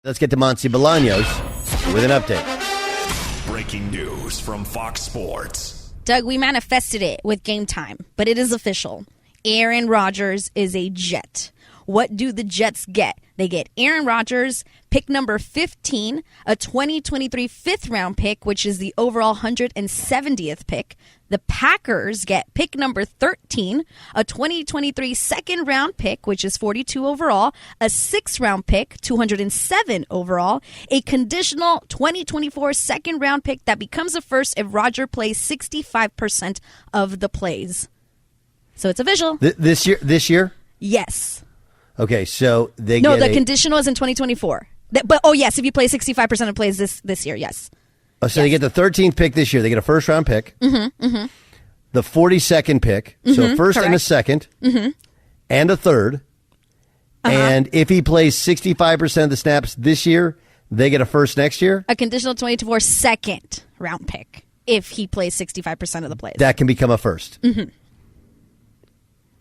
Let's get to Monty Bolaños with an update. Breaking news from Fox Sports. Doug, we manifested it with Game Time, but it is official. Aaron Rodgers is a Jet. What do the Jets get? They get Aaron Rodgers, pick number 15, a 2023 fifth-round pick, which is the overall 170th pick. The Packers get pick number 13, a 2023 second-round pick, which is 42 overall, a sixth-round pick, 207 overall, a conditional 2024 second-round pick that becomes a first if Rodgers plays 65% of the plays. So it's official. This year? Yes. Okay, so they No, get the conditional is in 2024. But yes, if you play 65% of plays this year, yes. Oh, so yes. They get the 13th pick this year. They get a first-round pick. The 42nd pick. So first correct. and a second. And a third. And if he plays 65% of the snaps this year, they get a first next year? A conditional 2024 second-round pick if he plays 65% of the plays. That can become a first.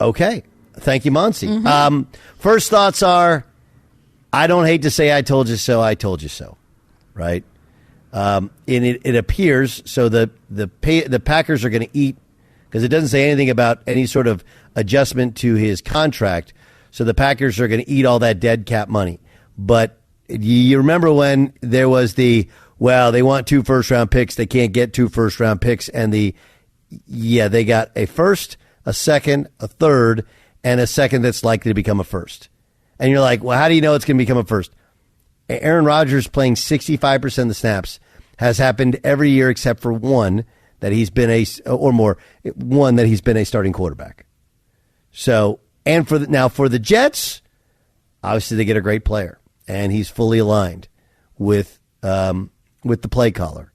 Okay. Thank you, Monsi. First thoughts are, I don't hate to say I told you so, right? And it appears, so the Packers are going to eat, because it doesn't say anything about any sort of adjustment to his contract, so the Packers are going to eat all that dead cap money. But you remember when there was they want 2 first-round picks, they can't get 2 first-round picks, and they got a first, a second, a third, and a second that's likely to become a first. And you're like, well, how do you know it's going to become a first? Aaron Rodgers playing 65% of the snaps has happened every year except for one that he's been a starting quarterback. So, and for the Jets, obviously they get a great player, and he's fully aligned with the play caller.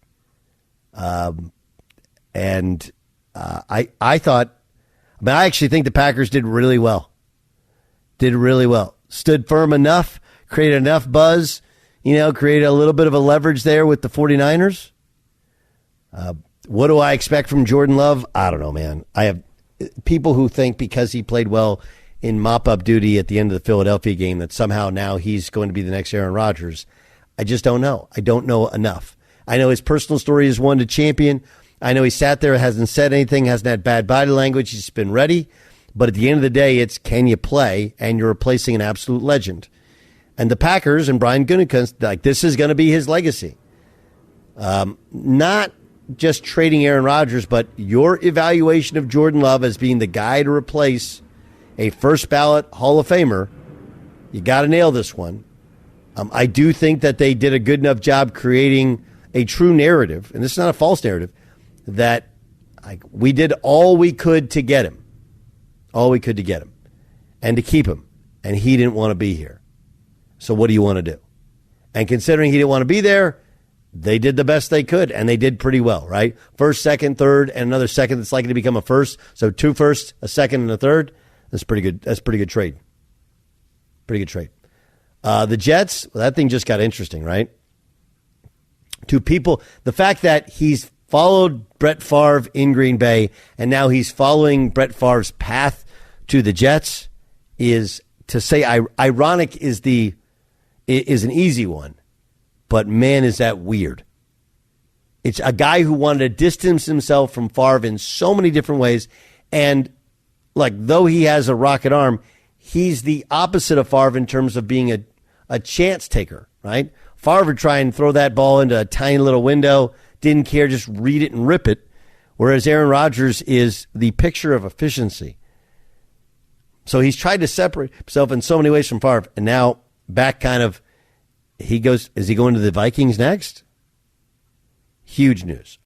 I actually think the Packers did really well. Stood firm enough, created enough buzz, created a little bit of a leverage there with the 49ers. What do I expect from Jordan Love? I don't know, man. I have people who think because he played well in mop-up duty at the end of the Philadelphia game that somehow now he's going to be the next Aaron Rodgers. I just don't know. I don't know enough. I know his personal story is one to champion. I know he sat there, hasn't said anything, hasn't had bad body language. He's been ready. But at the end of the day, it's can you play? And you're replacing an absolute legend. And the Packers and Brian Gutekunst, this is going to be his legacy. Not just trading Aaron Rodgers, but your evaluation of Jordan Love as being the guy to replace a first ballot Hall of Famer. You got to nail this one. I do think that they did a good enough job creating a true narrative, and this is not a false narrative, that we did all we could to get him. All we could to get him. And to keep him. And he didn't want to be here. So what do you want to do? And considering he didn't want to be there, they did the best they could. And they did pretty well, right? First, second, third, and another second that's likely to become a first. So 2 firsts, a second, and a third. That's pretty good. That's pretty good trade. Pretty good trade. The Jets, well, that thing just got interesting, right? To people, the fact that he's followed Brett Favre in Green Bay, and now he's following Brett Favre's path to the Jets is, to say ironic is an easy one, but man, is that weird. It's a guy who wanted to distance himself from Favre in so many different ways, and though he has a rocket arm, he's the opposite of Favre in terms of being a chance taker, right? Favre would try and throw that ball into a tiny little window, didn't care, just read it and rip it, whereas Aaron Rodgers is the picture of efficiency. So he's tried to separate himself in so many ways from Favre, and now back is he going to the Vikings next? Huge news.